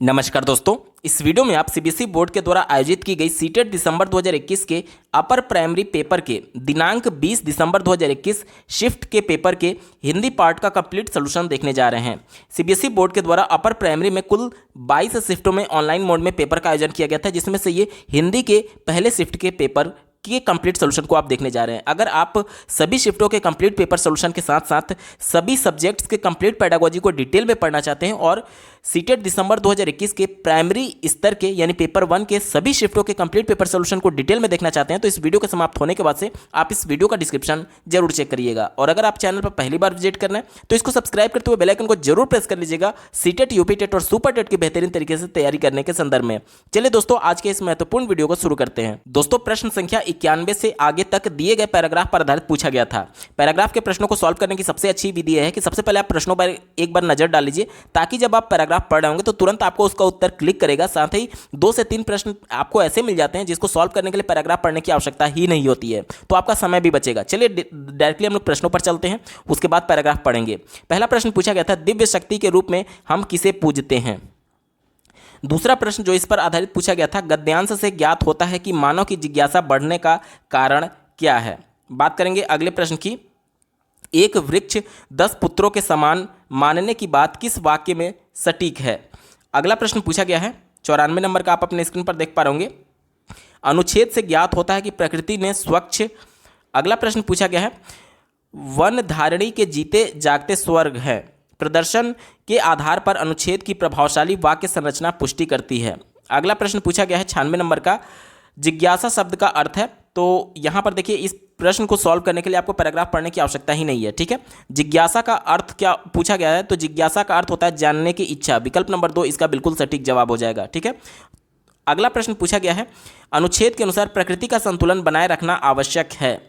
नमस्कार दोस्तों, इस वीडियो में आप सीबीएसई बोर्ड के द्वारा आयोजित की गई सीटेट दिसंबर 2021 के अपर प्राइमरी पेपर के दिनांक 20 दिसंबर 2021 शिफ्ट के पेपर के हिंदी पार्ट का कंप्लीट सोल्यूशन देखने जा रहे हैं। सीबीएसई बोर्ड के द्वारा अपर प्राइमरी में कुल 22 शिफ्टों में ऑनलाइन मोड में पेपर का आयोजन किया गया था, जिसमें से ये हिंदी के पहले शिफ्ट के पेपर के कंप्लीट सोल्यूशन को आप देखने जा रहे हैं। अगर आप सभी शिफ्टों के कंप्लीट पेपर सोल्यूशन के साथ साथ सभी सब्जेक्ट्स के कंप्लीट पेडागोजी को डिटेल में पढ़ना चाहते हैं और सीटेट दिसंबर 2021 के प्राइमरी स्तर के यानी पेपर 1 के सभी शिफ्टों के कंप्लीट पेपर सोल्यूशन को डिटेल में देखना चाहते हैं, तो इस वीडियो के समाप्त होने के बाद से आप इस वीडियो का डिस्क्रिप्शन जरूर चेक करिएगा। और अगर आप चैनल पर पहली बार विजिट करना है तो इसको सब्सक्राइब करते हुए बेल आइकन को जरूर प्रेस कर लीजिएगा सीटेट, यूपी टेट और सुपर टेट की बेहतरीन तरीके से तैयारी करने के संदर्भ में। चलिए दोस्तों, आज के इस महत्वपूर्ण वीडियो को शुरू करते हैं। दोस्तों, प्रश्न संख्या 91 से आगे तक दिए गए पैराग्राफ पर आधारित पूछा गया था। पैराग्राफ के प्रश्नों को सॉल्व करने की सबसे अच्छी विधि है कि सबसे पहले आप प्रश्नों पर एक बार नजर डाल लीजिए, ताकि जब आप पैराग्राफ पढ़ रहे होंगे तो तुरंत आपको उसका उत्तर क्लिक करेगा। साथ ही 2 से 3 प्रश्न आपको ऐसे मिल जाते हैं जिसको सॉल्व करने के लिए पैराग्राफ पढ़ने की आवश्यकता ही नहीं होती है, तो आपका समय भी बचेगा। चलिए डायरेक्टली हम लोग प्रश्नों पर चलते हैं, उसके बाद पैराग्राफ पढ़ेंगे। पहला प्रश्न पूछा गया था, दिव्य शक्ति के रूप में हम किसे पूजते हैं। दूसरा प्रश्न जो इस पर आधारित पूछा गया था, गद्यांश से ज्ञात होता है कि मानव की जिज्ञासा बढ़ने का कारण क्या है। बात करेंगे अगले प्रश्न की, एक वृक्ष 10 पुत्रों के समान मानने की बात किस वाक्य में सटीक है। अगला प्रश्न पूछा गया है 94 नंबर का, आप अपने स्क्रीन पर देख पा रहे होंगे, अनुच्छेद से ज्ञात होता है कि प्रकृति ने स्वच्छ। अगला प्रश्न पूछा गया है, वन धारणी के जीते जागते स्वर्ग है। प्रदर्शन के आधार पर अनुच्छेद की प्रभावशाली वाक्य संरचना पुष्टि करती है। अगला प्रश्न पूछा गया है 96 नंबर का, जिज्ञासा शब्द का अर्थ है। तो यहाँ पर देखिए, इस प्रश्न को सॉल्व करने के लिए आपको पैराग्राफ पढ़ने की आवश्यकता ही नहीं है, ठीक है। जिज्ञासा का अर्थ क्या पूछा गया है, तो जिज्ञासा का अर्थ होता है जानने की इच्छा। विकल्प नंबर 2 इसका बिल्कुल सटीक जवाब हो जाएगा, ठीक है। अगला प्रश्न पूछा गया है, अनुच्छेद के अनुसार प्रकृति का संतुलन बनाए रखना आवश्यक है।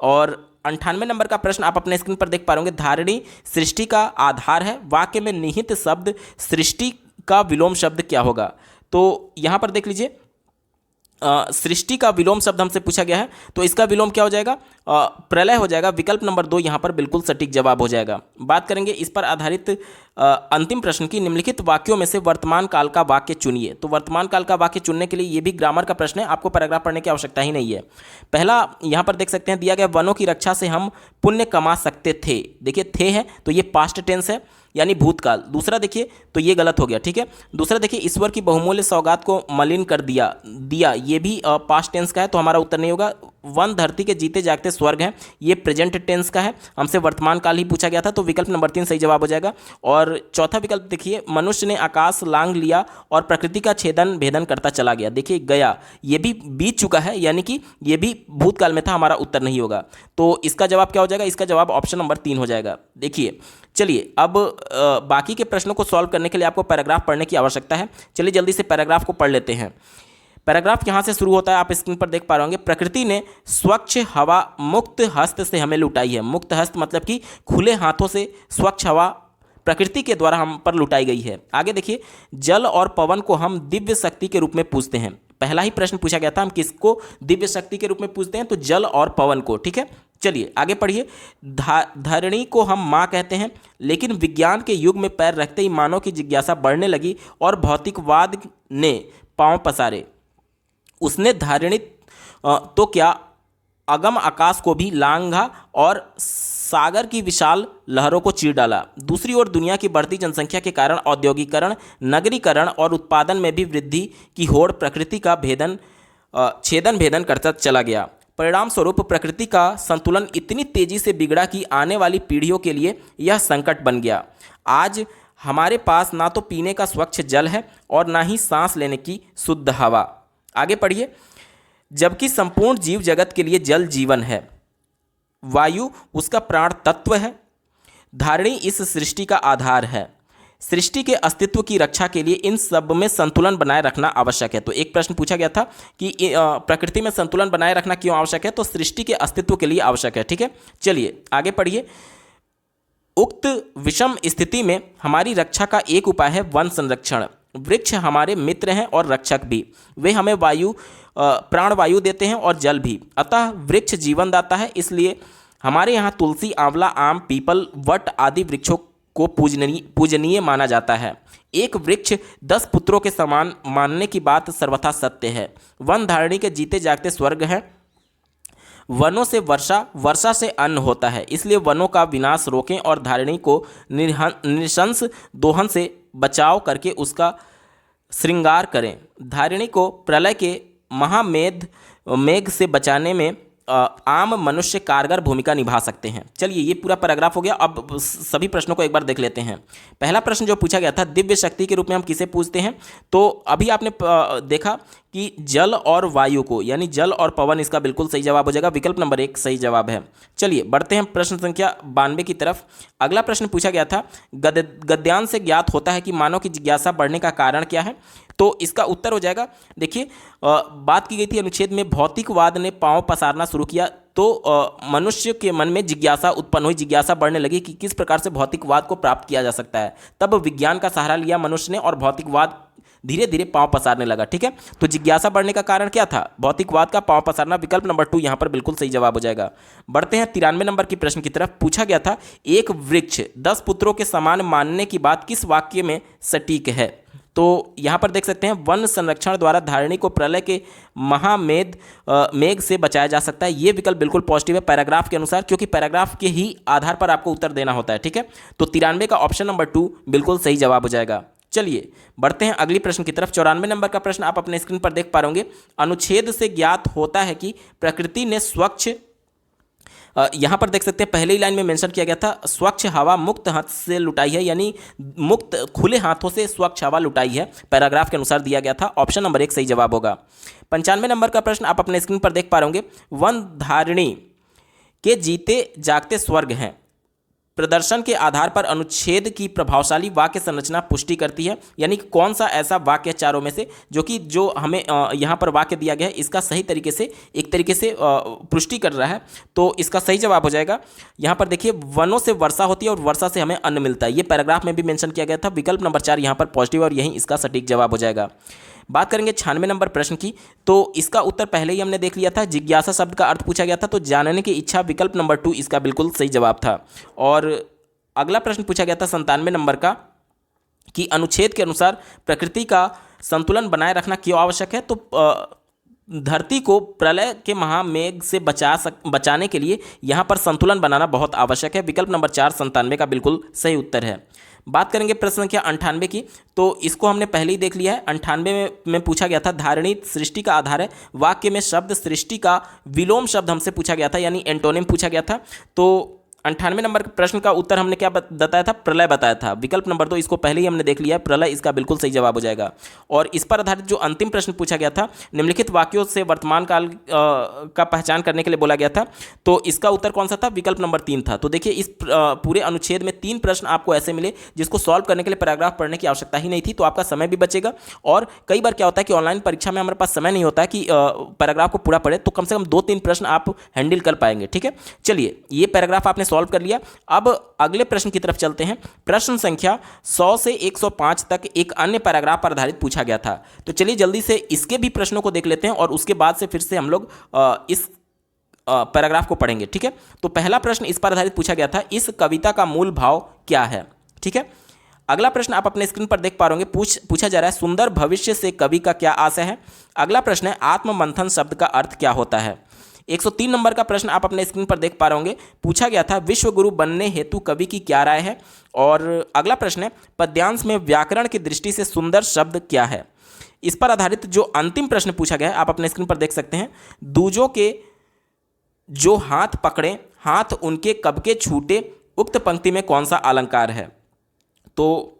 और 98 नंबर का प्रश्न आप अपने स्क्रीन पर देख पा रहे होंगे, धारणी सृष्टि का आधार है। वाक्य में निहित शब्द सृष्टि का विलोम शब्द क्या होगा। तो यहाँ पर देख लीजिए, सृष्टि का विलोम शब्द हमसे पूछा गया है, तो इसका विलोम क्या हो जाएगा, प्रलय हो जाएगा। विकल्प नंबर 2 यहाँ पर बिल्कुल सटीक जवाब हो जाएगा। बात करेंगे इस पर आधारित अंतिम प्रश्न की, निम्नलिखित वाक्यों में से वर्तमान काल का वाक्य चुनिए। तो वर्तमान काल का वाक्य चुनने के लिए ये भी ग्रामर का प्रश्न है, आपको पैराग्राफ पढ़ने की आवश्यकता ही नहीं है। पहला यहाँ पर देख सकते हैं, दिया गया वनों की रक्षा से हम पुण्य कमा सकते थे। देखिए, थे है तो ये पास्ट टेंस है यानी भूतकाल। दूसरा देखिए, तो ये गलत हो गया, ठीक है। दूसरा देखिए, ईश्वर की बहुमूल्य सौगात को मलिन कर दिया ये भी पास्ट टेंस का है, तो हमारा उत्तर नहीं होगा। वन धरती के जीते जागते स्वर्ग है, ये प्रेजेंट टेंस का है, हमसे वर्तमान काल ही पूछा गया था, तो विकल्प नंबर 3 सही जवाब हो जाएगा। और चौथा विकल्प देखिए, मनुष्य ने आकाश लांघ लिया और प्रकृति का छेदन भेदन करता चला गया। देखिए, गया ये भी बीत चुका है, यानी कि ये भी भूतकाल में था, हमारा उत्तर नहीं होगा। तो इसका जवाब क्या हो जाएगा, इसका जवाब ऑप्शन नंबर 3 हो जाएगा। देखिए, चलिए अब बाकी के प्रश्नों को सॉल्व करने के लिए आपको पैराग्राफ पढ़ने की आवश्यकता है। चलिए जल्दी से पैराग्राफ को पढ़ लेते हैं। पैराग्राफ यहाँ से शुरू होता है, आप स्क्रीन पर देख पा रहे होंगे, प्रकृति ने स्वच्छ हवा मुक्त हस्त से हमें लुटाई है। मुक्त हस्त मतलब कि खुले हाथों से स्वच्छ हवा प्रकृति के द्वारा हम पर लुटाई गई है। आगे देखिए, जल और पवन को हम दिव्य शक्ति के रूप में पूजते हैं। पहला ही प्रश्न पूछा गया था, हम किसको दिव्य शक्ति के रूप में पूजते हैं, तो जल और पवन को, ठीक है। चलिए आगे पढ़िए, धरणी को हम माँ कहते हैं, लेकिन विज्ञान के युग में पैर रखते ही मानव की जिज्ञासा बढ़ने लगी और भौतिकवाद ने पांव पसारे। उसने धारणी तो क्या अगम आकाश को भी लांघा और सागर की विशाल लहरों को चीर डाला। दूसरी ओर दुनिया की बढ़ती जनसंख्या के कारण औद्योगिकरण, नगरीकरण और उत्पादन में भी वृद्धि की होड़ प्रकृति का छेदन भेदन करता चला गया। परिणाम स्वरूप प्रकृति का संतुलन इतनी तेजी से बिगड़ा कि आने वाली पीढ़ियों के लिए यह संकट बन गया। आज हमारे पास ना तो पीने का स्वच्छ जल है और ना ही सांस लेने की शुद्ध हवा। आगे पढ़िए, जबकि संपूर्ण जीव जगत के लिए जल जीवन है, वायु उसका प्राण तत्व है, धारणी इस सृष्टि का आधार है। सृष्टि के अस्तित्व की रक्षा के लिए इन सब में संतुलन बनाए रखना आवश्यक है। तो एक प्रश्न पूछा गया था कि प्रकृति में संतुलन बनाए रखना क्यों आवश्यक है, तो सृष्टि के अस्तित्व के लिए आवश्यक है, ठीक है। चलिए आगे पढ़िए, उक्त विषम स्थिति में हमारी रक्षा का एक उपाय है वन संरक्षण। वृक्ष हमारे मित्र हैं और रक्षक भी, वे हमें प्राणवायु देते हैं और जल भी, अतः वृक्ष जीवन दाता है। इसलिए हमारे यहाँ तुलसी, आंवला, आम, पीपल, वट आदि वृक्षों को पूजनीय माना जाता है। एक वृक्ष 10 पुत्रों के समान मानने की बात सर्वथा सत्य है। वन धारणी के जीते जागते स्वर्ग है। वनों से वर्षा, वर्षा से अन्न होता है, इसलिए वनों का विनाश रोकें और धारिणी को नृशंस दोहन से बचाव करके उसका श्रृंगार करें। धारिणी को प्रलय के मेघ से बचाने में आम मनुष्य कारगर भूमिका निभा सकते हैं। चलिए, ये पूरा पैराग्राफ हो गया। अब सभी प्रश्नों को एक बार देख लेते हैं। पहला प्रश्न जो पूछा गया था, दिव्य शक्ति के रूप में हम किसे पूजते हैं? तो अभी आपने देखा कि जल और वायु को, यानी जल और पवन, इसका बिल्कुल सही जवाब हो जाएगा। विकल्प नंबर 1 सही जवाब है। चलिए बढ़ते हैं प्रश्न संख्या 92 की तरफ। अगला प्रश्न पूछा गया था, गद्यांश से ज्ञात होता है कि मानव की जिज्ञासा बढ़ने का कारण क्या है? तो इसका उत्तर हो जाएगा, देखिए बात की गई थी अनुच्छेद में, भौतिकवाद ने पांव पसारना शुरू किया तो मनुष्य के मन में जिज्ञासा उत्पन्न हुई, जिज्ञासा बढ़ने लगी कि किस प्रकार से भौतिकवाद को प्राप्त किया जा सकता है। तब विज्ञान का सहारा लिया मनुष्य ने और भौतिकवाद धीरे धीरे पांव पसारने लगा। ठीक है, तो जिज्ञासा बढ़ने का कारण क्या था? भौतिकवाद का पांव पसारना। विकल्प नंबर 2 यहां पर बिल्कुल सही जवाब हो जाएगा। बढ़ते हैं 93 नंबर की प्रश्न की तरफ। पूछा गया था, एक वृक्ष 10 पुत्रों के समान मानने की बात किस वाक्य में सटीक है? तो यहाँ पर देख सकते हैं, वन संरक्षण द्वारा धारिणी को प्रलय के मेघ से बचाया जा सकता है। ये विकल्प बिल्कुल पॉजिटिव है पैराग्राफ के अनुसार, क्योंकि पैराग्राफ के ही आधार पर आपको उत्तर देना होता है। ठीक है, तो 93 का ऑप्शन नंबर 2 बिल्कुल सही जवाब हो जाएगा। चलिए बढ़ते हैं अगली प्रश्न की तरफ। 94 नंबर का प्रश्न आप अपने स्क्रीन पर देख पा रहे होंगे। अनुच्छेद से ज्ञात होता है कि प्रकृति ने स्वच्छ, यहाँ पर देख सकते हैं पहले ही लाइन में मेंशन किया गया था, स्वच्छ हवा मुक्त हाथ से लुटाई है, यानी मुक्त खुले हाथों से स्वच्छ हवा लुटाई है, पैराग्राफ के अनुसार दिया गया था। ऑप्शन नंबर 1 सही जवाब होगा। 95 नंबर का प्रश्न आप अपने स्क्रीन पर देख पा रहे होंगे। वन धारिणी के जीते जागते स्वर्ग हैं, प्रदर्शन के आधार पर अनुच्छेद की प्रभावशाली वाक्य संरचना पुष्टि करती है, यानी कौन सा ऐसा वाक्य चारों में से जो हमें यहाँ पर वाक्य दिया गया है, इसका सही तरीके से एक तरीके से पुष्टि कर रहा है। तो इसका सही जवाब हो जाएगा, यहाँ पर देखिए, वनों से वर्षा होती है और वर्षा से हमें अन्न मिलता है। ये पैराग्राफ में भी मेंशन किया गया था। विकल्प नंबर 4 यहाँ पर पॉजिटिव और यही इसका सटीक जवाब हो जाएगा। बात करेंगे 96 नंबर प्रश्न की, तो इसका उत्तर पहले ही हमने देख लिया था। जिज्ञासा शब्द का अर्थ पूछा गया था, तो जानने की इच्छा, विकल्प नंबर 2 इसका बिल्कुल सही जवाब था। और अगला प्रश्न पूछा गया था 97 नंबर का, कि अनुच्छेद के अनुसार प्रकृति का संतुलन बनाए रखना क्यों आवश्यक है? तो धरती को प्रलय के महामेघ से बचाने के लिए यहाँ पर संतुलन बनाना बहुत आवश्यक है। विकल्प नंबर 4 97 का बिल्कुल सही उत्तर है। बात करेंगे प्रश्न संख्या 98 की, तो इसको हमने पहले ही देख लिया है। 98 में पूछा गया था, धारिणी सृष्टि का आधार है। वाक्य में शब्द सृष्टि का विलोम शब्द हमसे पूछा गया था, यानी एंटोनिम पूछा गया था। तो 98 नंबर प्रश्न का उत्तर हमने क्या बताया था? प्रलय बताया था। विकल्प नंबर 2 इसको पहले ही हमने देख लिया है, प्रलय इसका बिल्कुल सही जवाब हो जाएगा। और इस पर आधारित जो अंतिम प्रश्न पूछा गया था, निम्नलिखित वाक्यों से वर्तमान काल का पहचान करने के लिए बोला गया था, तो इसका उत्तर कौन सा था? विकल्प नंबर 3 था। तो देखिए, इस पूरे अनुच्छेद में 3 प्रश्न आपको ऐसे मिले जिसको सॉल्व करने के लिए पैराग्राफ पढ़ने की आवश्यकता ही नहीं थी, तो आपका समय भी बचेगा। और कई बार क्या होता है कि ऑनलाइन परीक्षा में हमारे पास समय नहीं होता है कि पैराग्राफ को पूरा पढ़े, तो कम से कम 2-3 प्रश्न आप हैंडल कर पाएंगे। ठीक है, चलिए ये पैराग्राफ आपने सॉल्व कर लिया। अब अगले प्रश्न की तरफ चलते हैं। प्रश्न संख्या 100 से 105 तक एक अन्य पैराग्राफ पर आधारित पूछा गया था। तो चलिए जल्दी से इसके भी प्रश्नों को देख लेते हैं और उसके बाद से फिर से हम लोग इस पैराग्राफ को पढ़ेंगे। ठीक है, तो पहला प्रश्न इस पर आधारित पूछा गया था, इस कविता का मूल भाव क्या है? ठीक है, अगला प्रश्न आप अपने स्क्रीन पर देख पा रहे होंगे। पूछा जा रहा है, सुंदर भविष्य से कवि का क्या आशय है? अगला प्रश्न है, आत्ममंथन शब्द का अर्थ क्या होता है? 103 नंबर का प्रश्न आप अपने स्क्रीन पर देख पा रहे होंगे। पूछा गया था, विश्व गुरु बनने हेतु कवि की क्या राय है? और अगला प्रश्न है, पद्यांश में व्याकरण की दृष्टि से सुंदर शब्द क्या है? इस पर आधारित जो अंतिम प्रश्न पूछा गया है, आप अपने स्क्रीन पर देख सकते हैं। दूजों के जो हाथ पकड़े, हाथ उनके कब के छूटे, उक्त पंक्ति में कौन सा अलंकार है? तो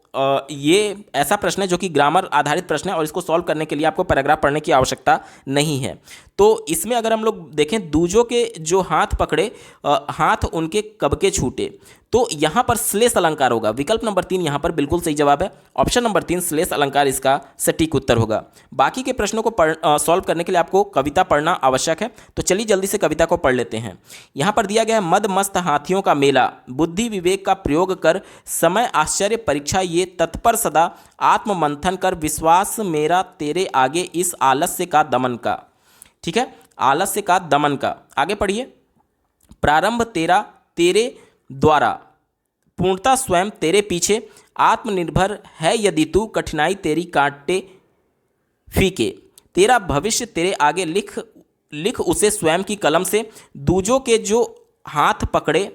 ये ऐसा प्रश्न है जो कि ग्रामर आधारित प्रश्न है और इसको सॉल्व करने के लिए आपको पैराग्राफ पढ़ने की आवश्यकता नहीं है। तो इसमें अगर हम लोग देखें, दूजों के जो हाथ पकड़े, हाथ उनके कब के छूटे, तो यहाँ पर श्लेष अलंकार होगा। विकल्प नंबर 3 यहाँ पर बिल्कुल सही जवाब है। ऑप्शन नंबर 3 श्लेष अलंकार इसका सटीक उत्तर होगा। बाकी के प्रश्नों को सॉल्व करने के लिए आपको कविता पढ़ना आवश्यक है। तो चलिए जल्दी से कविता को पढ़ लेते हैं। यहाँ पर दिया गया है, मद मस्त हाथियों का मेला, बुद्धि विवेक का प्रयोग कर समय आश्चर्य परीक्षा ये तत्पर सदा, आत्म मंथन कर विश्वास मेरा तेरे आगे इस आलस्य का दमन का। ठीक है, आलस्य का दमन का। आगे पढ़िए, प्रारंभ तेरा तेरे द्वारा, पूर्णता स्वयं तेरे पीछे, आत्मनिर्भर है यदि तू, कठिनाई तेरी कांटे फीके, तेरा भविष्य तेरे आगे लिख लिख उसे स्वयं की कलम से, दूजों के जो हाथ पकड़े,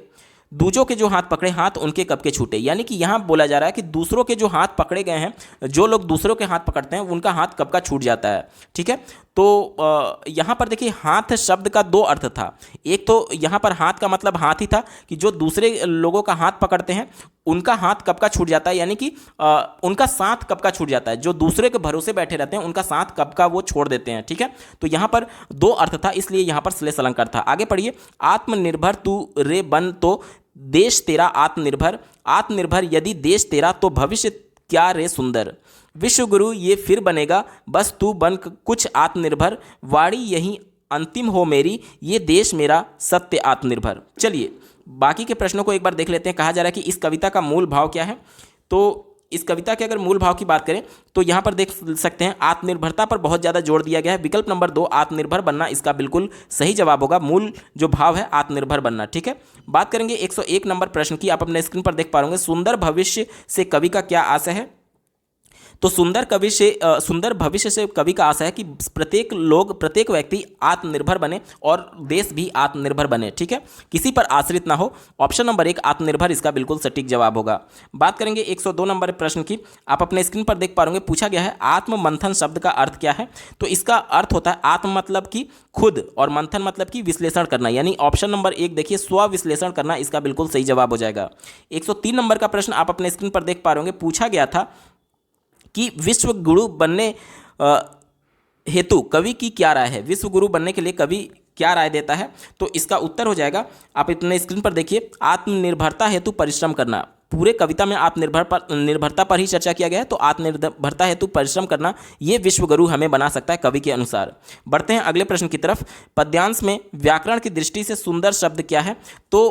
दूजों के जो हाथ पकड़े, हाथ उनके कब के छूटे। यानी कि यहाँ बोला जा रहा है कि दूसरों के जो हाथ पकड़े गए हैं, जो लोग दूसरों के हाथ पकड़ते हैं उनका हाथ कब का छूट जाता है। ठीक है, तो यहाँ पर देखिए हाथ शब्द का दो अर्थ था। एक तो यहाँ पर हाथ का मतलब हाथ ही था कि जो दूसरे लोगों का हाथ पकड़ते हैं उनका हाथ कब का छूट जाता है, यानी कि उनका साथ कब का छूट जाता है, जो दूसरे के भरोसे बैठे रहते हैं उनका साथ कब का वो छोड़ देते हैं। ठीक है, तो यहाँ पर दो अर्थ था, इसलिए यहाँ पर श्लेष अलंकार था। आगे पढ़िए, आत्मनिर्भर तू रे बन तो देश तेरा आत्मनिर्भर, आत्मनिर्भर यदि देश तेरा तो भविष्य क्या रे सुंदर, विश्व गुरु ये फिर बनेगा बस तू बन कुछ आत्मनिर्भर, वाणी यही अंतिम हो मेरी ये देश मेरा सत्य आत्मनिर्भर। चलिए बाकी के प्रश्नों को एक बार देख लेते हैं। कहा जा रहा है कि इस कविता का मूल भाव क्या है। तो इस कविता के अगर मूल भाव की बात करें तो यहाँ पर देख सकते हैं आत्मनिर्भरता पर बहुत ज़्यादा जोर दिया गया है। विकल्प नंबर 2 आत्मनिर्भर बनना इसका बिल्कुल सही जवाब होगा। मूल जो भाव है आत्मनिर्भर बनना। ठीक है, बात करेंगे 101 नंबर प्रश्न की। आप अपने स्क्रीन पर देख पा रहे होंगे, सुंदर भविष्य से कवि का क्या आशय है। तो सुंदर भविष्य से कवि का आशा है कि प्रत्येक व्यक्ति आत्मनिर्भर बने और देश भी आत्मनिर्भर बने। ठीक है, किसी पर आश्रित ना हो। ऑप्शन नंबर 1 आत्मनिर्भर इसका बिल्कुल सटीक जवाब होगा। बात करेंगे 102 नंबर प्रश्न की। आप अपने स्क्रीन पर देख पा रहे होंगे, पूछा गया है आत्म मंथन शब्द का अर्थ क्या है। तो इसका अर्थ होता है आत्म मतलब कि खुद और मंथन मतलब कि विश्लेषण करना, यानी ऑप्शन नंबर 1 देखिए स्व विश्लेषण करना इसका बिल्कुल सही जवाब हो जाएगा। 103 नंबर का प्रश्न आप अपने स्क्रीन पर देख पा रहे होंगे, पूछा गया था कि विश्व गुरु बनने हेतु कवि की क्या राय है। विश्व गुरु बनने के लिए कवि क्या राय देता है। तो इसका उत्तर हो जाएगा, आप अपने स्क्रीन पर देखिए, आत्मनिर्भरता हेतु परिश्रम करना। पूरे कविता में निर्भरता पर ही चर्चा किया गया है, तो आत्मनिर्भरता हेतु परिश्रम करना ये विश्व गुरु हमें बना सकता है कवि के अनुसार। बढ़ते हैं अगले प्रश्न की तरफ। पद्यांश में व्याकरण की दृष्टि से सुंदर शब्द क्या है। तो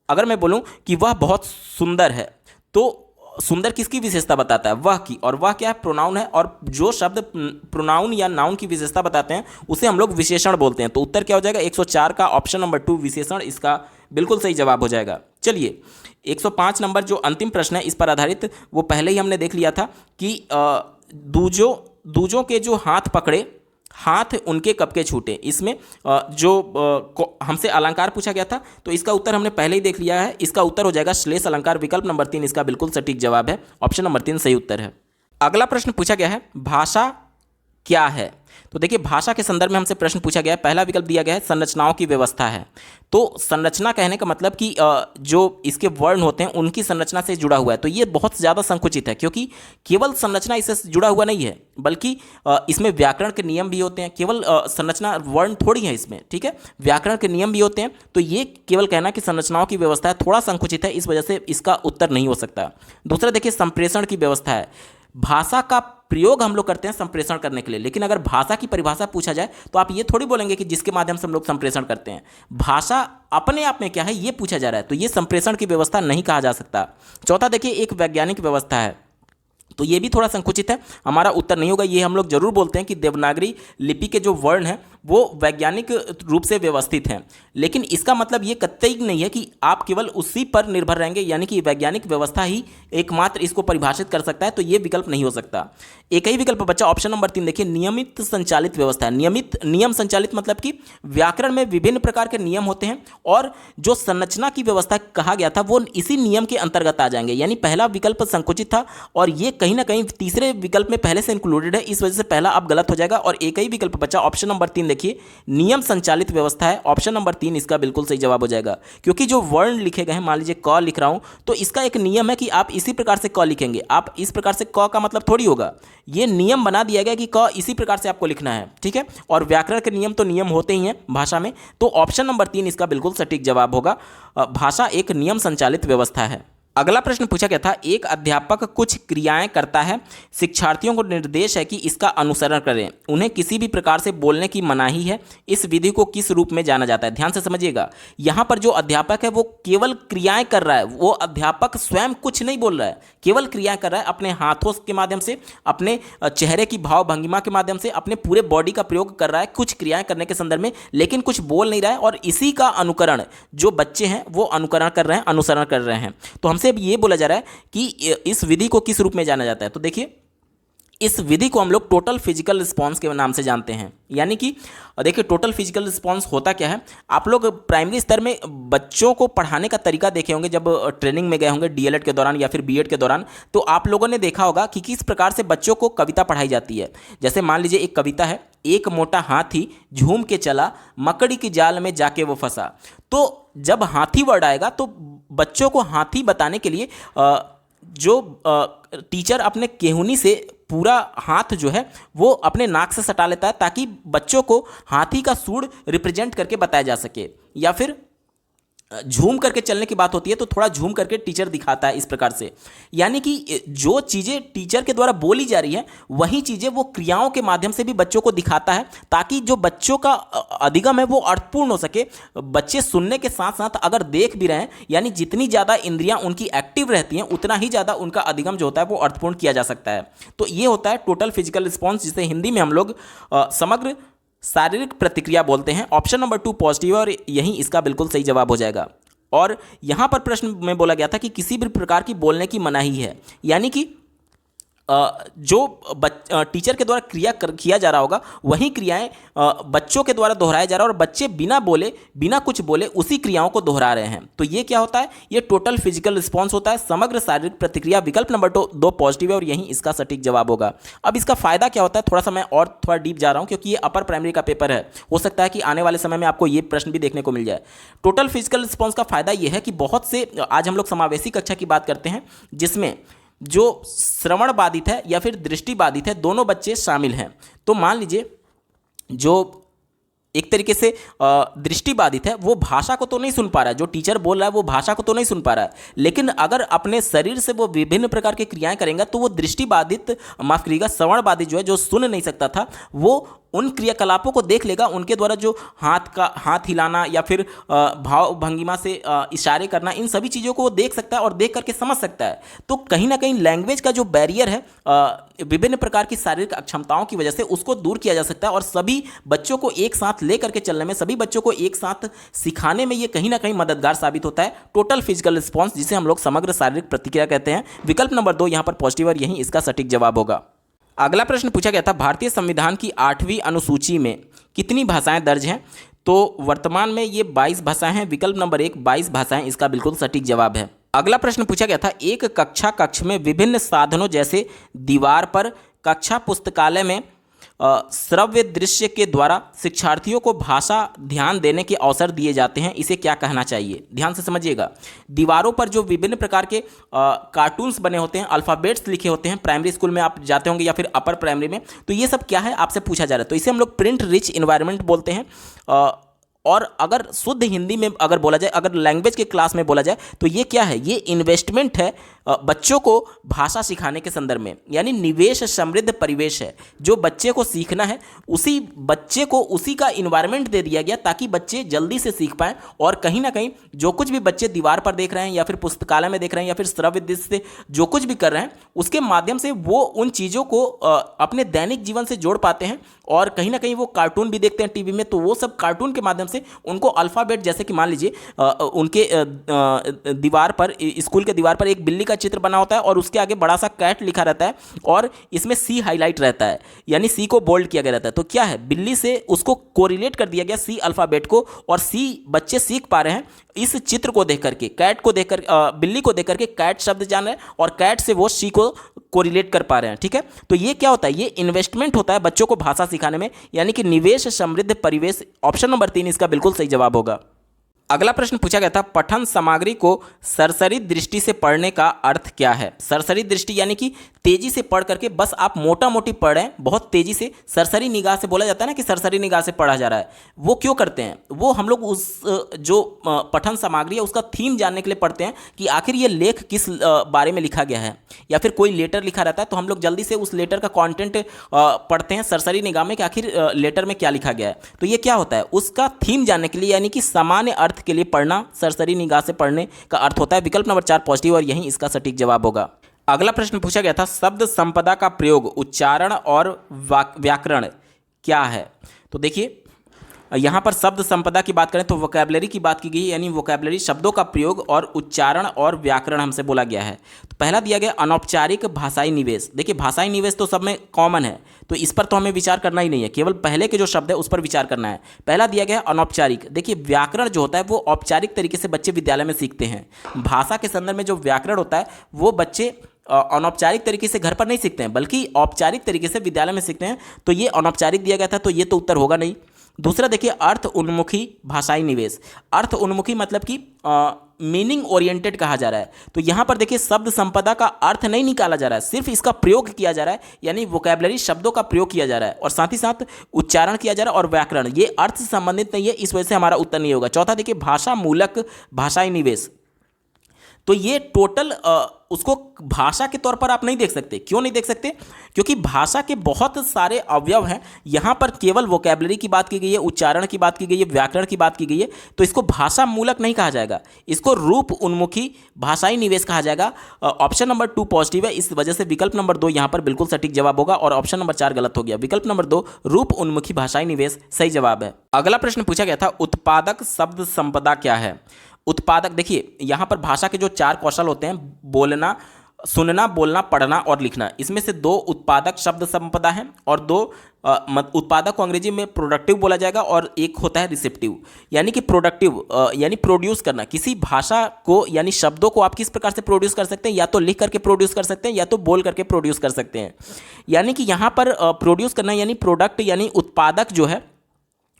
अगर मैं बोलूं कि वह बहुत सुंदर है, तो सुंदर किसकी विशेषता बताता है, वह की, और वह क्या है, प्रोनाउन है। और जो शब्द प्रोनाउन या नाउन की विशेषता बताते हैं उसे हम लोग विशेषण बोलते हैं। तो उत्तर क्या हो जाएगा, 104 का ऑप्शन नंबर 2 विशेषण इसका बिल्कुल सही जवाब हो जाएगा। चलिए 105 नंबर जो अंतिम प्रश्न है इस पर आधारित, वो पहले ही हमने देख लिया था कि दूजों के जो हाथ पकड़े, हाथ उनके कब के छूटे। इसमें हमसे अलंकार पूछा गया था, तो इसका उत्तर हमने पहले ही देख लिया है। इसका उत्तर हो जाएगा श्लेष अलंकार। विकल्प नंबर 3 इसका बिल्कुल सटीक जवाब है। ऑप्शन नंबर 3 सही उत्तर है। अगला प्रश्न पूछा गया है, भाषा क्या है। तो देखिए भाषा के संदर्भ में हमसे प्रश्न पूछा गया है। पहला विकल्प दिया गया है संरचनाओं की व्यवस्था है। तो संरचना कहने का मतलब कि जो इसके वर्ण होते हैं उनकी संरचना से जुड़ा हुआ है। तो ये बहुत ज़्यादा संकुचित है, क्योंकि केवल संरचना इससे जुड़ा हुआ नहीं है, बल्कि इसमें व्याकरण के नियम भी होते हैं। केवल संरचना वर्ण थोड़ी है इसमें, ठीक है, व्याकरण के नियम भी होते हैं। तो ये केवल कहना कि संरचनाओं की व्यवस्था है थोड़ा संकुचित है, इस वजह से इसका उत्तर नहीं हो सकता। दूसरा देखिए संप्रेषण की व्यवस्था है। भाषा का प्रयोग हम लोग करते हैं संप्रेषण करने के लिए, लेकिन अगर भाषा की परिभाषा पूछा जाए तो आप ये थोड़ी बोलेंगे कि जिसके माध्यम से हम लोग संप्रेषण करते हैं। भाषा अपने आप में क्या है ये पूछा जा रहा है, तो ये संप्रेषण की व्यवस्था नहीं कहा जा सकता। चौथा देखिए एक वैज्ञानिक व्यवस्था है, तो ये भी थोड़ा संकुचित है, हमारा उत्तर नहीं होगा। ये हम लोग जरूर बोलते हैं कि देवनागरी लिपि के जो वर्ण हैं वो वैज्ञानिक रूप से व्यवस्थित हैं, लेकिन इसका मतलब ये कतई नहीं है कि आप केवल उसी पर निर्भर रहेंगे, यानी कि वैज्ञानिक व्यवस्था ही एकमात्र इसको परिभाषित कर सकता है। तो ये विकल्प नहीं हो सकता। एक ही विकल्प बच्चा ऑप्शन नंबर 3 देखिए नियमित संचालित व्यवस्था है। नियम संचालित मतलब कि व्याकरण में विभिन्न प्रकार के नियम होते हैं और जो संरचना की व्यवस्था कहा गया था वो इसी नियम के अंतर्गत आ जाएंगे। यानी पहला विकल्प संकुचित था और ये कहीं ना कहीं तीसरे विकल्प में पहले से इंक्लूडेड है, इस वजह से पहला अब गलत हो जाएगा। और एक ही विकल्प बचा ऑप्शन नंबर 3 देखिए नियम संचालित व्यवस्था है। ऑप्शन नंबर 3 इसका बिल्कुल सही जवाब हो जाएगा, क्योंकि जो वर्ण लिखे गए हैं, मान लीजिए क लिख रहा हूं तो इसका एक नियम है कि आप इसी प्रकार से क लिखेंगे। आप इस प्रकार से क का मतलब थोड़ी होगा, ये नियम बना दिया गया कि क इसी प्रकार से आपको लिखना है, ठीक है। और व्याकरण के नियम तो नियम होते ही हैं भाषा में, तो ऑप्शन नंबर 3 इसका बिल्कुल सटीक जवाब होगा। भाषा एक नियम संचालित व्यवस्था है। अगला प्रश्न पूछा गया था, एक अध्यापक कुछ क्रियाएं करता है, शिक्षार्थियों को निर्देश है कि इसका अनुसरण करें, उन्हें किसी भी प्रकार से बोलने की मनाही है, इस विधि को किस रूप में जाना जाता है? ध्यान से समझिएगा, यहाँ पर जो अध्यापक है वो केवल क्रियाएं कर रहा है, वो अध्यापक स्वयं कुछ नहीं बोल रहा है, केवल क्रियाएं कर रहा है, अपने हाथों के माध्यम से, अपने चेहरे की भाव भंगिमा के माध्यम से, अपने पूरे बॉडी का प्रयोग कर रहा है कुछ क्रियाएं करने के संदर्भ में, लेकिन कुछ बोल नहीं रहा है, और इसी का अनुकरण जो बच्चे हैं वो अनुकरण कर रहे हैं, अनुसरण कर रहे हैं। तो हमसे अब ये बोला जा रहा है कि इस विधि को किस रूप में जाना जाता है? तो देखिए, इस विधि को हम लोग टोटल फिजिकल रिस्पांस के नाम से जानते हैं। यानी कि देखिए, टोटल फिजिकल रिस्पांस होता क्या है, आप लोग प्राइमरी स्तर में बच्चों को पढ़ाने का तरीका देखे होंगे, जब ट्रेनिंग में गए होंगे डीएलएड के दौरान या फिर बीएड के दौरान, तो आप लोगों ने देखा होगा कि किस प्रकार से बच्चों को कविता पढ़ाई जाती है। जैसे मान लीजिए एक कविता है, एक मोटा हाथी झूम के चला, मकड़ी की जाल में जाके वो फंसा। तो जब हाथी वर्ड आएगा तो बच्चों को हाथी बताने के लिए जो टीचर अपने केहूनी से पूरा हाथ जो है वो अपने नाक से सटा लेता है, ताकि बच्चों को हाथी का सूंड रिप्रेजेंट करके बताया जा सके। या फिर झूम करके चलने की बात होती है तो थोड़ा झूम करके टीचर दिखाता है, इस प्रकार से। यानी कि जो चीज़ें टीचर के द्वारा बोली जा रही है वही चीज़ें वो क्रियाओं के माध्यम से भी बच्चों को दिखाता है, ताकि जो बच्चों का अधिगम है वो अर्थपूर्ण हो सके। बच्चे सुनने के साथ साथ अगर देख भी रहे हैं, यानी जितनी ज़्यादा इंद्रियां उनकी एक्टिव रहती हैं उतना ही ज़्यादा उनका अधिगम जो होता है वो अर्थपूर्ण किया जा सकता है। तो ये होता है टोटल फिजिकल रिस्पॉन्स, जिसे हिंदी में हम लोग समग्र शारीरिक प्रतिक्रिया बोलते हैं। ऑप्शन नंबर 2 पॉजिटिव है और यही इसका बिल्कुल सही जवाब हो जाएगा। और यहाँ पर प्रश्न में बोला गया था कि किसी भी प्रकार की बोलने की मनाही है, यानी कि जो टीचर के द्वारा किया जा रहा होगा वही क्रियाएं बच्चों के द्वारा दोहराया जा रहा है, और बच्चे बिना बोले, बिना कुछ बोले उसी क्रियाओं को दोहरा रहे हैं। तो ये क्या होता है? ये टोटल फिजिकल रिस्पांस होता है, समग्र शारीरिक प्रतिक्रिया। विकल्प नंबर 2 पॉजिटिव है और यही इसका सटीक जवाब होगा। अब इसका फायदा क्या होता है, थोड़ा सा मैं और थोड़ा डीप जा रहा हूं, क्योंकि ये अपर प्राइमरी का पेपर है, हो सकता है कि आने वाले समय में आपको ये प्रश्न भी देखने को मिल जाए। टोटल फिजिकल रिस्पॉन्स का फायदा यह है कि बहुत से, आज हम लोग समावेशी कक्षा की बात करते हैं, जिसमें जो श्रवण बाधित है या फिर दृष्टि बाधित है, दोनों बच्चे शामिल हैं। तो मान लीजिए जो एक तरीके से दृष्टि बाधित है, वो भाषा को तो नहीं सुन पा रहा है, जो टीचर बोल रहा है वो भाषा को तो नहीं सुन पा रहा है, लेकिन अगर अपने शरीर से वो विभिन्न प्रकार की क्रियाएं करेंगे तो वो दृष्टि बाधित, माफ करिएगा, श्रवण बाधित जो है, जो सुन नहीं सकता था, वो उन क्रियाकलापों को देख लेगा। उनके द्वारा जो हाथ हिलाना या फिर भाव भंगिमा से इशारे करना, इन सभी चीज़ों को वो देख सकता है और देख करके समझ सकता है। तो कहीं ना कहीं लैंग्वेज का जो बैरियर है विभिन्न प्रकार की शारीरिक अक्षमताओं की वजह से, उसको दूर किया जा सकता है। और सभी बच्चों को एक साथ ले करके चलने में, सभी बच्चों को एक साथ सिखाने में ये कहीं ना कहीं मददगार साबित होता है। टोटल फिजिकल रिस्पॉन्स, जिसे हम लोग समग्र शारीरिक प्रतिक्रिया कहते हैं। विकल्प नंबर 2 यहाँ पर पॉजिटिव और यही इसका सटीक जवाब होगा। अगला प्रश्न पूछा गया था, भारतीय संविधान की 8वीं अनुसूची में कितनी भाषाएं दर्ज हैं? तो वर्तमान में ये 22 भाषाएं हैं। विकल्प नंबर 1 22 भाषाएं इसका बिल्कुल सटीक जवाब है। अगला प्रश्न पूछा गया था, एक कक्ष में विभिन्न साधनों जैसे दीवार पर, कक्षा पुस्तकालय में श्रव्य दृश्य के द्वारा शिक्षार्थियों को भाषा ध्यान देने के अवसर दिए जाते हैं, इसे क्या कहना चाहिए? ध्यान से समझिएगा। दीवारों पर जो विभिन्न प्रकार के कार्टून्स बने होते हैं, अल्फ़ाबेट्स लिखे होते हैं, प्राइमरी स्कूल में आप जाते होंगे या फिर अपर प्राइमरी में, तो ये सब क्या है आपसे पूछा जा रहा है। तो इसे हम लोग प्रिंट रिच इन्वायरमेंट बोलते हैं। और अगर शुद्ध हिंदी में अगर बोला जाए, अगर लैंग्वेज के क्लास में बोला जाए, तो ये क्या है? ये इन्वेस्टमेंट है बच्चों को भाषा सिखाने के संदर्भ में, यानी निवेश समृद्ध परिवेश है। जो बच्चे को सीखना है, उसी बच्चे को उसी का इन्वायरमेंट दे दिया गया, ताकि बच्चे जल्दी से सीख पाएँ। और कहीं ना कहीं जो कुछ भी बच्चे दीवार पर देख रहे हैं या फिर पुस्तकालय में देख रहे हैं या फिर श्रव्य दृश्य से जो कुछ भी कर रहे हैं, उसके माध्यम से वो उन चीज़ों को अपने दैनिक जीवन से जोड़ पाते हैं। और कहीं ना कहीं वो कार्टून भी देखते हैं टीवी में, तो वो सब कार्टून के माध्यम से उनको अल्फ़ाबेट, जैसे कि मान लीजिए उनके दीवार पर, स्कूल के दीवार पर एक बिल्ली का चित्र बना होता है और उसके आगे बड़ा सा कैट लिखा रहता है और इसमें सी हाईलाइट रहता है, यानी सी को बोल्ड किया गया रहता है। तो क्या है? बिल्ली से उसको कोरिलेट कर दिया गया सी अल्फ़ाबेट को, और सी बच्चे सीख पा रहे हैं इस चित्र को देख करके, कैट को देख कर, बिल्ली को देख करके कैट शब्द जान रहे हैं और कैट से वो सी को कोरिलेट कर पा रहे हैं। ठीक है, तो ये क्या होता है? ये इन्वेस्टमेंट होता है बच्चों को भाषा सिखाने में, यानी कि निवेश समृद्ध परिवेश। ऑप्शन नंबर 3 इसका बिल्कुल सही जवाब होगा। अगला प्रश्न पूछा गया था, पठन सामग्री को सरसरी दृष्टि से पढ़ने का अर्थ क्या है। सरसरी दृष्टि यानी कि तेजी से पढ़ करके बस आप मोटा मोटी पढ़ रहे हैं, बहुत तेजी से। सरसरी निगाह से बोला जाता है ना कि सरसरी निगाह से पढ़ा जा रहा है। वो क्यों करते हैं? वो हम लोग उस जो पठन सामग्री है उसका थीम जानने के लिए पढ़ते हैं कि आखिर ये लेख किस बारे में लिखा गया है, या फिर कोई लेटर लिखा रहता है तो हम लोग जल्दी से उस लेटर का कॉन्टेंट पढ़ते हैं सरसरी निगाह में कि आखिर लेटर में क्या लिखा गया है। तो ये क्या होता है? उसका थीम जानने के लिए, यानी कि सामान्य अर्थ के लिए पढ़ना सरसरी निगाह से पढ़ने का अर्थ होता है। विकल्प नंबर 4 पॉजिटिव और यही इसका सटीक जवाब होगा। अगला प्रश्न पूछा गया था, शब्द संपदा का प्रयोग, उच्चारण और व्याकरण क्या है। तो देखिए यहाँ पर शब्द संपदा की बात करें तो वोकैबलरी की बात की गई है, यानी वोकैबलरी शब्दों का प्रयोग और उच्चारण और व्याकरण हमसे बोला गया है। तो पहला दिया गया अनौपचारिक भाषाई निवेश। देखिए भाषाई निवेश तो सब में कॉमन है, तो इस पर तो हमें विचार करना ही नहीं है, केवल पहले के जो शब्द है उस पर विचार करना है। पहला दिया गया अनौपचारिक। देखिए व्याकरण जो होता है वो औपचारिक तरीके से बच्चे विद्यालय में सीखते हैं। भाषा के संदर्भ में जो व्याकरण होता है वो बच्चे अनौपचारिक तरीके से घर पर नहीं सीखते हैं, बल्कि औपचारिक तरीके से विद्यालय में सीखते हैं। तो ये अनौपचारिक दिया गया था, तो ये तो उत्तर होगा नहीं। दूसरा देखिए अर्थ उन्मुखी भाषाई निवेश। अर्थ उन्मुखी मतलब कि मीनिंग ओरिएंटेड कहा जा रहा है। तो यहाँ पर देखिए शब्द संपदा का अर्थ नहीं निकाला जा रहा है, सिर्फ इसका प्रयोग किया जा रहा है, यानी वोकैबलरी शब्दों का प्रयोग किया जा रहा है और साथ ही साथ उच्चारण किया जा रहा है और व्याकरण, ये अर्थ से संबंधित नहीं है, इस वजह से हमारा उत्तर नहीं होगा। चौथा देखिए भाषा मूलक भाषाई निवेश। तो ये टोटल उसको भाषा के तौर पर आप नहीं देख सकते। क्यों नहीं देख सकते? क्योंकि भाषा के बहुत सारे अवयव हैं। यहाँ पर केवल वोकैबलरी की बात की गई है, उच्चारण की बात की गई है, व्याकरण की बात की गई है, तो इसको भाषा मूलक नहीं कहा जाएगा, इसको रूप उन्मुखी भाषाई निवेश कहा जाएगा। ऑप्शन नंबर 2 पॉजिटिव है, इस वजह से विकल्प नंबर 2 यहाँ पर बिल्कुल सटीक जवाब होगा और ऑप्शन नंबर 4 गलत हो गया। विकल्प नंबर 2 रूप उन्मुखी भाषाई निवेश सही जवाब है। अगला प्रश्न पूछा गया था, उत्पादक शब्द संपदा क्या है। उत्पादक देखिए यहाँ पर भाषा के जो 4 कौशल होते हैं, बोलना, सुनना, बोलना, पढ़ना और लिखना, इसमें से 2 उत्पादक शब्द संपदा है और 2 उत्पादक को अंग्रेजी में प्रोडक्टिव बोला जाएगा और एक होता है रिसेप्टिव। यानी कि प्रोडक्टिव यानी प्रोड्यूस करना, किसी भाषा को यानी शब्दों को आप किस प्रकार से प्रोड्यूस कर सकते हैं, या तो लिख करके प्रोड्यूस कर सकते हैं या तो बोल करके प्रोड्यूस कर सकते हैं। यानी कि यहाँ पर प्रोड्यूस करना यानी प्रोडक्ट यानी उत्पादक जो है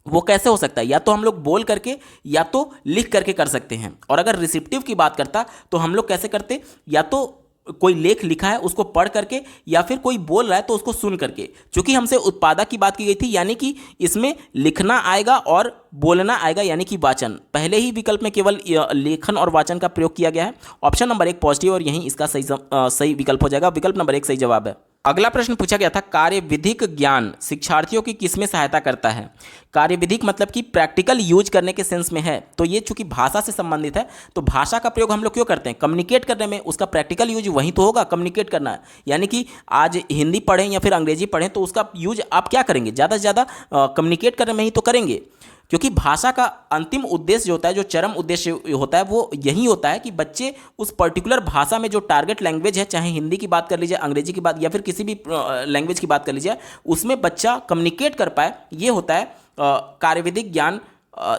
वो कैसे हो सकता है, या तो हम लोग बोल करके या तो लिख करके कर सकते हैं। और अगर रिसेप्टिव की बात करता तो हम लोग कैसे करते, या तो कोई लेख लिखा है उसको पढ़ करके, या फिर कोई बोल रहा है तो उसको सुन करके। चूंकि हमसे उत्पादक की बात की गई थी, यानी कि इसमें लिखना आएगा और बोलना आएगा, यानी कि वाचन। पहले ही विकल्प में केवल लेखन और वाचन का प्रयोग किया गया है। ऑप्शन नंबर 1 पॉजिटिव और यही इसका सही विकल्प हो जाएगा। विकल्प नंबर 1 सही जवाब है। अगला प्रश्न पूछा गया था, कार्यविधिक ज्ञान शिक्षार्थियों की किसमें सहायता करता है। कार्यविधिक मतलब कि प्रैक्टिकल यूज करने के सेंस में है। तो ये चूंकि भाषा से संबंधित है, तो भाषा का प्रयोग हम लोग क्यों करते हैं, कम्युनिकेट करने में। उसका प्रैक्टिकल यूज वहीं तो होगा, कम्युनिकेट करना है। यानी कि आज हिंदी पढ़ें या फिर अंग्रेजी पढ़ें तो उसका यूज आप क्या करेंगे, ज़्यादा से ज़्यादा कम्युनिकेट करने में ही तो करेंगे। क्योंकि भाषा का अंतिम उद्देश्य जो होता है, जो चरम उद्देश्य होता है, वो यही होता है कि बच्चे उस पर्टिकुलर भाषा में जो टारगेट लैंग्वेज है, चाहे हिंदी की बात कर लीजिए, अंग्रेजी की बात या फिर किसी भी लैंग्वेज की बात कर लीजिए, उसमें बच्चा कम्युनिकेट कर पाए। ये होता है कार्यविधिक ज्ञान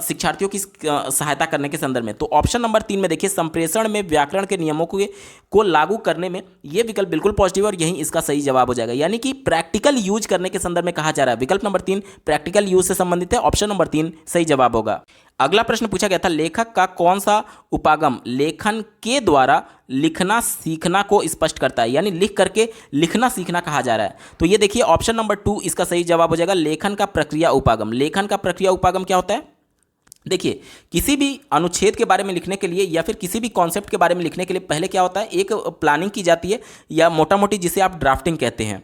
शिक्षार्थियों की सहायता करने के संदर्भ में। तो ऑप्शन नंबर 3 में देखिए संप्रेषण में व्याकरण के नियमों को लागू करने में, ये विकल्प बिल्कुल पॉजिटिव और यही इसका सही जवाब हो जाएगा। यानी कि प्रैक्टिकल यूज करने के संदर्भ में कहा जा रहा है। विकल्प नंबर 3 प्रैक्टिकल यूज से संबंधित है। ऑप्शन नंबर 3 सही जवाब होगा। अगला प्रश्न पूछा गया था, लेखक का कौन सा उपागम लेखन के द्वारा लिखना सीखना को स्पष्ट करता है, यानी लिख करके लिखना सीखना कहा जा रहा है। तो ये देखिए ऑप्शन नंबर 2 इसका सही जवाब हो जाएगा, लेखन का प्रक्रिया उपागम। लेखन का प्रक्रिया उपागम क्या होता है? देखिए किसी भी अनुच्छेद के बारे में लिखने के लिए या फिर किसी भी कॉन्सेप्ट के बारे में लिखने के लिए पहले क्या होता है, एक प्लानिंग की जाती है, या मोटा मोटी जिसे आप ड्राफ्टिंग कहते हैं।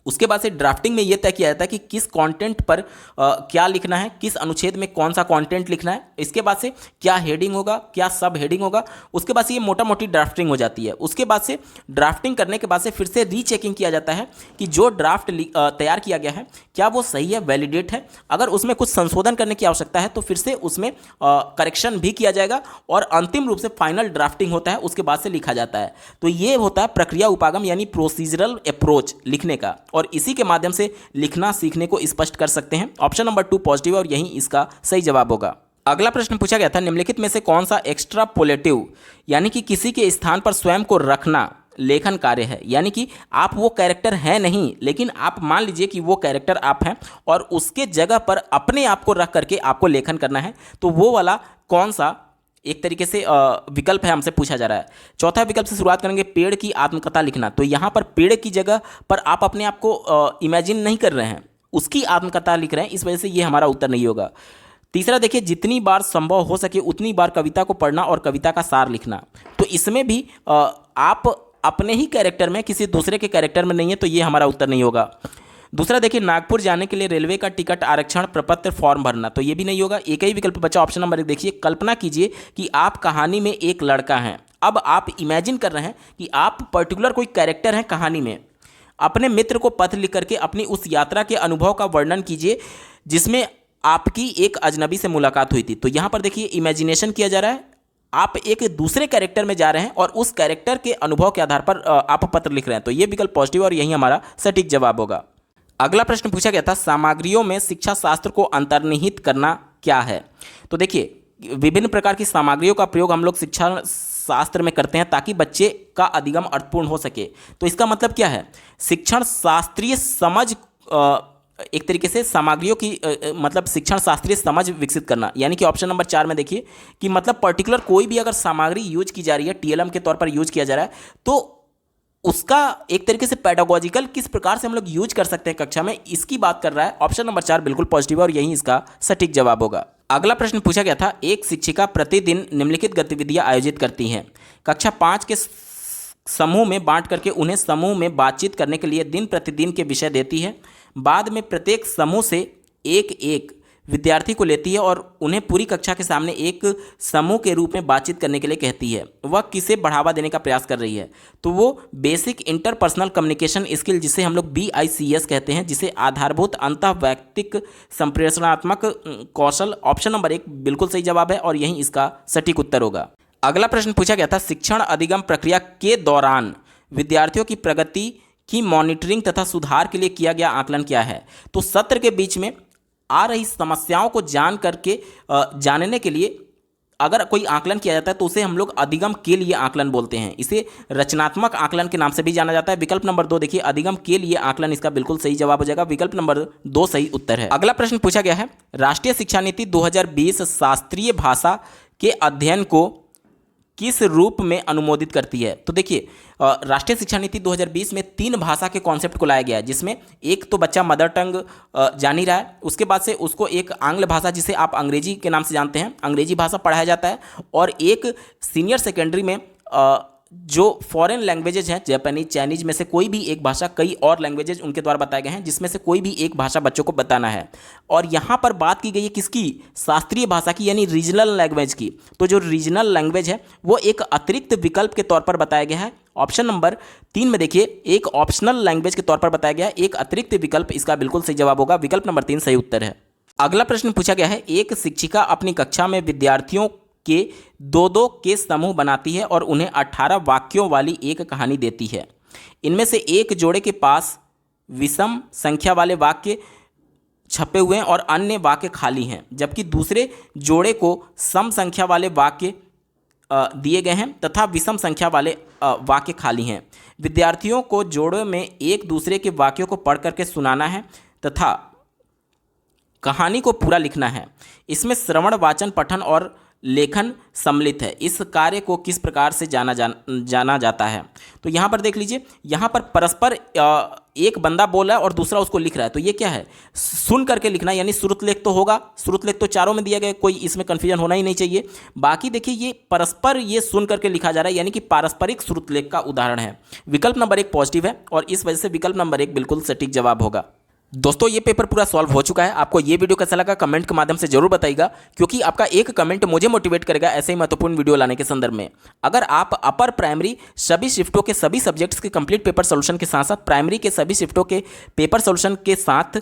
उसके बाद से ड्राफ्टिंग में यह तय किया जाता है कि किस कंटेंट पर क्या लिखना है, किस अनुच्छेद में कौन सा कंटेंट लिखना है। इसके बाद से क्या हेडिंग होगा, क्या सब हेडिंग होगा। उसके बाद से ये मोटा मोटी ड्राफ्टिंग हो जाती है। उसके बाद से ड्राफ्टिंग करने के बाद से फिर से रीचेकिंग किया जाता है कि जो ड्राफ्ट तैयार किया गया है क्या वो सही है, वैलिडेट है। अगर उसमें कुछ संशोधन करने की आवश्यकता है तो फिर से उसमें करेक्शन भी किया जाएगा और अंतिम रूप से फाइनल ड्राफ्टिंग होता है, उसके बाद से लिखा जाता है। तो ये होता है प्रक्रिया उपागम यानी प्रोसीजरल अप्रोच लिखने का, और इसी के माध्यम से लिखना सीखने को स्पष्ट कर सकते हैं। ऑप्शन नंबर 2 पॉजिटिव और यही इसका सही जवाब होगा। अगला प्रश्न पूछा गया था, निम्नलिखित में से कौन सा एक्स्ट्रापोलेटिव यानी कि किसी के स्थान पर स्वयं को रखना लेखन कार्य है। यानी कि आप वो कैरेक्टर हैं नहीं, लेकिन आप मान लीजिए कि वो कैरेक्टर आप हैं और उसके जगह पर अपने आप को रख करके आपको लेखन करना है, तो वो वाला कौन सा एक तरीके से विकल्प है हमसे पूछा जा रहा है। चौथा विकल्प से शुरुआत करेंगे, पेड़ की आत्मकथा लिखना। तो यहाँ पर पेड़ की जगह पर आप अपने आप को इमेजिन नहीं कर रहे हैं, उसकी आत्मकथा लिख रहे हैं, इस वजह से ये हमारा उत्तर नहीं होगा। तीसरा देखिए, जितनी बार संभव हो सके उतनी बार कविता को पढ़ना और कविता का सार लिखना। तो इसमें भी आप अपने ही कैरेक्टर में, किसी दूसरे के कैरेक्टर में नहीं है, तो ये हमारा उत्तर नहीं होगा। दूसरा देखिए, नागपुर जाने के लिए रेलवे का टिकट आरक्षण प्रपत्र फॉर्म भरना। तो ये भी नहीं होगा। एक ही विकल्प बचा ऑप्शन नंबर 1। देखिए, कल्पना कीजिए कि आप कहानी में एक लड़का हैं। अब आप इमेजिन कर रहे हैं कि आप पर्टिकुलर कोई कैरेक्टर हैं कहानी में। अपने मित्र को पत्र लिख करके अपनी उस यात्रा के अनुभव का वर्णन कीजिए जिसमें आपकी एक अजनबी से मुलाकात हुई थी। तो यहाँ पर देखिए, इमेजिनेशन किया जा रहा है, आप एक दूसरे कैरेक्टर में जा रहे हैं और उस कैरेक्टर के अनुभव के आधार पर आप पत्र लिख रहे हैं। तो ये विकल्प पॉजिटिव और यही हमारा सटीक जवाब होगा। अगला प्रश्न पूछा गया था, सामग्रियों में शिक्षा शास्त्र को अंतर्निहित करना क्या है। तो देखिए, विभिन्न प्रकार की सामग्रियों का प्रयोग हम लोग शिक्षा शास्त्र में करते हैं ताकि बच्चे का अधिगम अर्थपूर्ण हो सके। तो इसका मतलब क्या है, शिक्षण शास्त्रीय समझ, एक तरीके से सामग्रियों की मतलब शिक्षण शास्त्रीय समझ विकसित करना। यानी कि ऑप्शन नंबर 4 में देखिए कि मतलब पर्टिकुलर कोई भी अगर सामग्री यूज की जा रही है, टीएलएम के तौर पर यूज किया जा रहा है, तो उसका एक तरीके से पेडागोजिकल किस प्रकार से हम लोग यूज कर सकते हैं कक्षा में, इसकी बात कर रहा है। ऑप्शन नंबर 4 बिल्कुल पॉजिटिव और यही इसका सटीक जवाब होगा। अगला प्रश्न पूछा गया था, एक शिक्षिका प्रतिदिन निम्नलिखित गतिविधियां आयोजित करती हैं। कक्षा 5 के समूह में बांट करके उन्हें समूह में बातचीत करने के लिए दिन प्रतिदिन के विषय देती है। बाद में प्रत्येक समूह से एक एक विद्यार्थी को लेती है और उन्हें पूरी कक्षा के सामने एक समूह के रूप में बातचीत करने के लिए कहती है। वह किसे बढ़ावा देने का प्रयास कर रही है। तो वो बेसिक इंटरपर्सनल कम्युनिकेशन स्किल, जिसे हम लोग BICS कहते हैं, जिसे आधारभूत अंतः वैयक्तिक संप्रेषणात्मक कौशल। ऑप्शन नंबर 1 बिल्कुल सही जवाब है और यही इसका सटीक उत्तर होगा। अगला प्रश्न पूछा गया था, शिक्षण अधिगम प्रक्रिया के दौरान विद्यार्थियों की प्रगति की मॉनिटरिंग तथा सुधार के लिए किया गया आकलन क्या है। तो सत्र के बीच में आ रही समस्याओं को जानने के लिए अगर कोई आकलन किया जाता है तो उसे हम लोग अधिगम के लिए आकलन बोलते हैं। इसे रचनात्मक आकलन के नाम से भी जाना जाता है। विकल्प नंबर 2 देखिए, अधिगम के लिए आकलन, इसका बिल्कुल सही जवाब हो जाएगा। विकल्प नंबर 2 सही उत्तर है। अगला प्रश्न पूछा गया है, राष्ट्रीय शिक्षा नीति 2020 शास्त्रीय भाषा के अध्ययन को किस रूप में अनुमोदित करती है। तो देखिए, राष्ट्रीय शिक्षा नीति 2020 में 3 भाषा के कॉन्सेप्ट को लाया गया है, जिसमें एक तो बच्चा मदर टंग जान ही रहा है, उसके बाद से उसको एक आंग्ल भाषा, जिसे आप अंग्रेजी के नाम से जानते हैं, अंग्रेजी भाषा पढ़ाया जाता है, और एक सीनियर सेकेंडरी में जो फॉरेन लैंग्वेजेज हैं, जापानीज, चाइनीज में से कोई भी एक भाषा, कई और लैंग्वेजेज उनके द्वारा बताए गए हैं, जिसमें से कोई भी एक भाषा बच्चों को बताना है। और यहाँ पर बात की गई है किसकी, शास्त्रीय भाषा की, यानी रीजनल लैंग्वेज की। तो जो रीजनल लैंग्वेज है वो एक अतिरिक्त विकल्प के तौर पर बताया गया है। ऑप्शन नंबर 3 में देखिए, एक ऑप्शनल लैंग्वेज के तौर पर बताया गया है, एक अतिरिक्त विकल्प, इसका बिल्कुल सही जवाब होगा। विकल्प नंबर 3 सही उत्तर है। अगला प्रश्न पूछा गया है, एक शिक्षिका अपनी कक्षा में विद्यार्थियों के 2-2 के समूह बनाती है और उन्हें 18 वाक्यों वाली एक कहानी देती है। इनमें से एक जोड़े के पास विषम संख्या वाले वाक्य छपे हुए हैं और अन्य वाक्य खाली हैं, जबकि दूसरे जोड़े को सम संख्या वाले वाक्य दिए गए हैं तथा विषम संख्या वाले वाक्य खाली हैं। विद्यार्थियों को जोड़ों में एक दूसरे के वाक्यों को पढ़ करके सुनाना है तथा कहानी को पूरा लिखना है। इसमें श्रवण, वाचन, पठन और लेखन सम्मिलित है। इस कार्य को किस प्रकार से जाना जाता है। तो यहाँ पर देख लीजिए, यहाँ पर परस्पर एक बंदा बोल रहा है और दूसरा उसको लिख रहा है। तो ये क्या है, सुन करके लिखना, यानी श्रुतलेख तो होगा। श्रुतलेख तो चारों में दिया गया, कोई इसमें कन्फ्यूजन होना ही नहीं चाहिए। बाकी देखिए, ये परस्पर ये सुन करके लिखा जा रहा है, यानी कि पारस्परिक श्रुतलेख का उदाहरण है। विकल्प नंबर 1 पॉजिटिव है और इस वजह से विकल्प नंबर 1 बिल्कुल सटीक जवाब होगा। दोस्तों, ये पेपर पूरा सॉल्व हो चुका है। आपको ये वीडियो कैसा लगा कमेंट के माध्यम से जरूर बताइएगा, क्योंकि आपका एक कमेंट मुझे मोटिवेट करेगा ऐसे ही महत्वपूर्ण वीडियो लाने के संदर्भ में। अगर आप अपर प्राइमरी सभी शिफ्टों के सभी सब्जेक्ट्स के कंप्लीट पेपर सोल्यूशन के साथ साथ प्राइमरी के सभी शिफ्टों के पेपर सोल्यूशन के साथ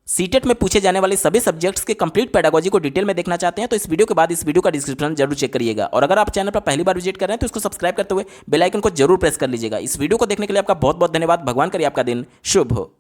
सीटेट में पूछे जाने वाले सभी सब्जेक्ट्स के कंप्लीट पेडागोजी को डिटेल में देखना चाहते हैं तो इस वीडियो के बाद इस वीडियो का डिस्क्रिप्शन जरूर चेक करिएगा। और अगर आप चैनल पर पहली बार विजिट कर रहे हैं तो इसको सब्सक्राइब करते हुए बेल आइकन को जरूर प्रेस कर लीजिएगा। इस वीडियो को देखने के लिए आपका बहुत बहुत धन्यवाद। भगवान करे आपका दिन शुभ हो।